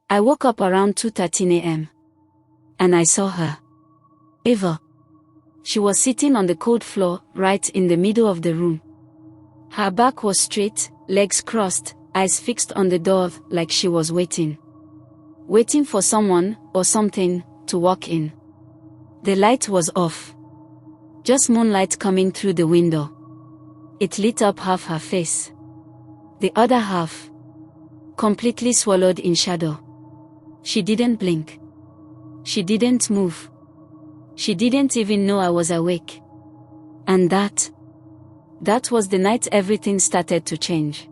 I woke up around 2:13 a.m. and I saw her. Eva. She was sitting on the cold floor, right in the middle of the room. Her back was straight, legs crossed, eyes fixed on the door, like she was waiting. Waiting for someone, or something, to walk in. The light was off. Just moonlight coming through the window. It lit up half her face. The other half, completely swallowed in shadow. She didn't blink. She didn't move. She didn't even know I was awake. And that was the night everything started to change.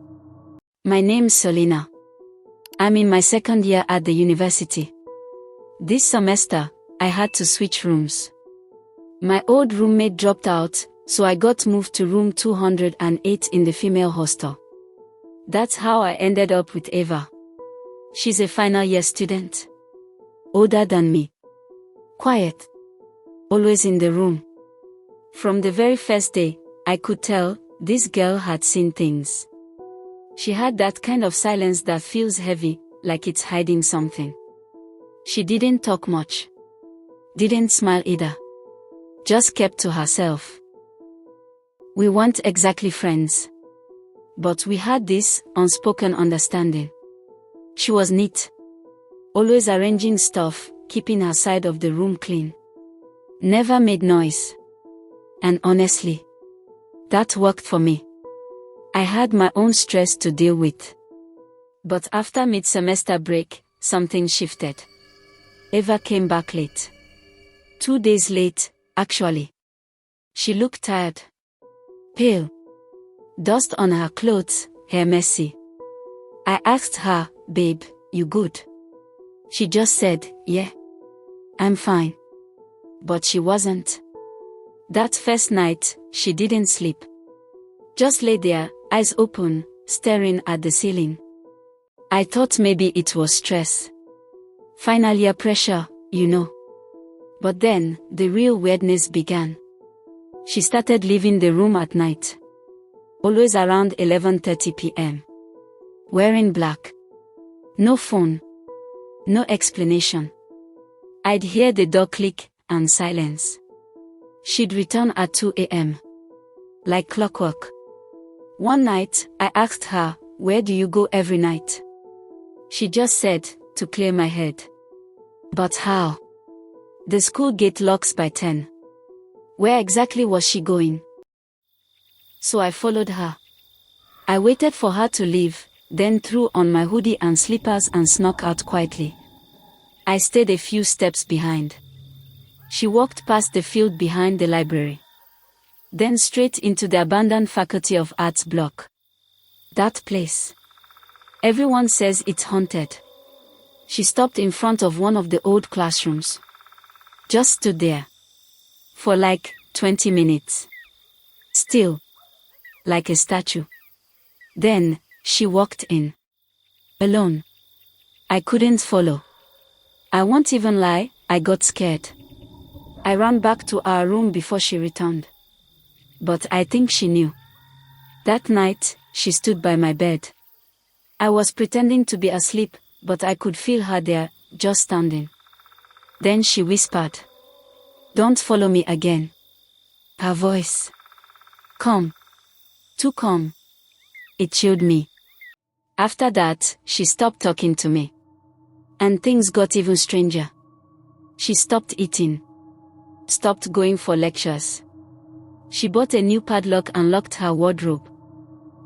My name's Selina. I'm in my second year at the university. This semester, I had to switch rooms. My old roommate dropped out, so I got moved to room 208 in the female hostel. That's how I ended up with Eva. She's a final year student. Older than me. Quiet. Always in the room. From the very first day, I could tell, this girl had seen things. She had that kind of silence that feels heavy, like it's hiding something. She didn't talk much. Didn't smile either. Just kept to herself. We weren't exactly friends. But we had this unspoken understanding. She was neat. Always arranging stuff, keeping her side of the room clean. Never made noise. And honestly, that worked for me. I had my own stress to deal with. But after mid-semester break, something shifted. Eva came back late. 2 days late, actually. She looked tired. Pale. Dust on her clothes, hair messy. I asked her, babe, you good? She just said, yeah. I'm fine. But she wasn't. That first night, she didn't sleep. Just lay there, eyes open, staring at the ceiling. I thought maybe it was stress. Final year pressure, you know. But then, the real weirdness began. She started leaving the room at night. Always around 11:30 p.m. Wearing black. No phone. No explanation. I'd hear the door click, and silence. She'd return at 2 a.m. Like clockwork. One night, I asked her, where do you go every night? She just said, to clear my head. But how? The school gate locks by 10. Where exactly was she going? So I followed her. I waited for her to leave, then threw on my hoodie and slippers and snuck out quietly. I stayed a few steps behind. She walked past the field behind the library. Then straight into the abandoned Faculty of Arts block. That place. Everyone says it's haunted. She stopped in front of one of the old classrooms. Just stood there. For like 20 minutes. Still. Like a statue. Then, she walked in. Alone. I couldn't follow. I won't even lie, I got scared. I ran back to our room before she returned. But I think she knew. That night, she stood by my bed. I was pretending to be asleep, but I could feel her there, just standing. Then she whispered. Don't follow me again. Her voice. Calm. Too calm. It chilled me. After that, she stopped talking to me. And things got even stranger. She stopped eating. Stopped going for lectures. She bought a new padlock and locked her wardrobe.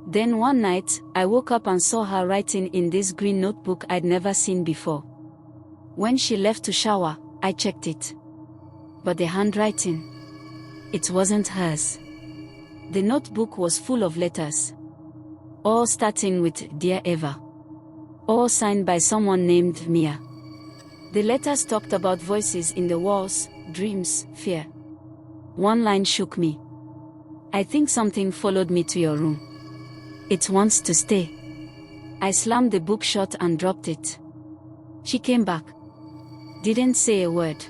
Then one night, I woke up and saw her writing in this green notebook I'd never seen before. When she left to shower, I checked it. But the handwriting, it wasn't hers. The notebook was full of letters. All starting with Dear Eva. All signed by someone named Mia. The letters talked about voices in the walls, dreams, fear. One line shook me. I think something followed me to your room. It wants to stay. I slammed the book shut and dropped it. She came back. Didn't say a word.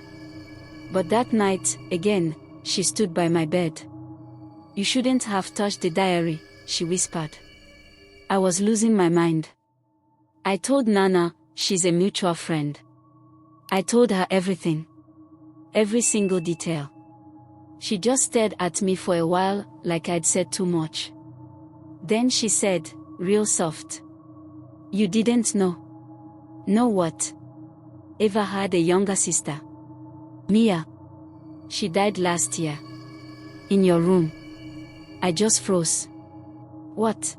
But that night, again, she stood by my bed. You shouldn't have touched the diary, she whispered. I was losing my mind. I told Nana, she's a mutual friend. I told her everything. Every single detail. She just stared at me for a while, like I'd said too much. Then she said, real soft. You didn't know? Know what? Eva had a younger sister. Mia. She died last year. In your room. I just froze. What?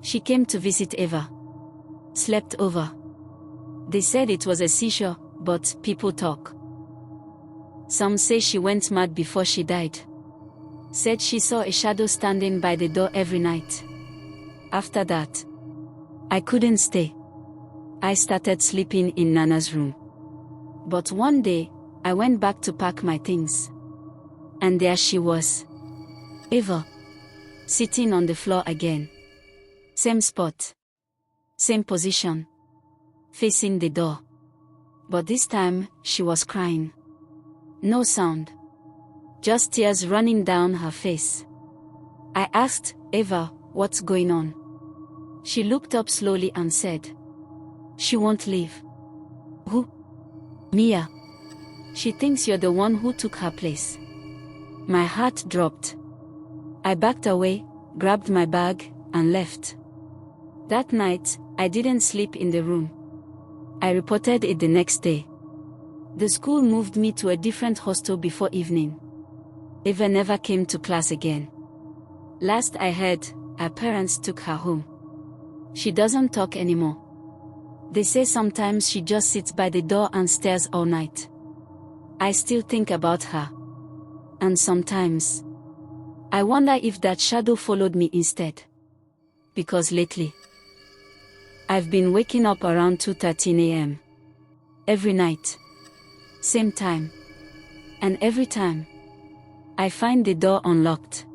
She came to visit Eva. Slept over. They said it was a seizure, but people talk. Some say she went mad before she died. Said she saw a shadow standing by the door every night. After that, I couldn't stay. I started sleeping in Nana's room. But one day, I went back to pack my things. And there she was. Eva. Sitting on the floor again. Same spot. Same position. Facing the door. But this time, she was crying. No sound. Just tears running down her face. I asked, Eva, what's going on? She looked up slowly and said, she won't leave. Who? Mia. She thinks you're the one who took her place. My heart dropped. I backed away, grabbed my bag, and left. That night, I didn't sleep in the room. I reported it the next day. The school moved me to a different hostel before evening. Eva never came to class again. Last I heard, her parents took her home. She doesn't talk anymore. They say sometimes she just sits by the door and stares all night. I still think about her. And sometimes, I wonder if that shadow followed me instead. Because lately, I've been waking up around 2:13 a.m. Every night. Same time. And every time, I find the door unlocked.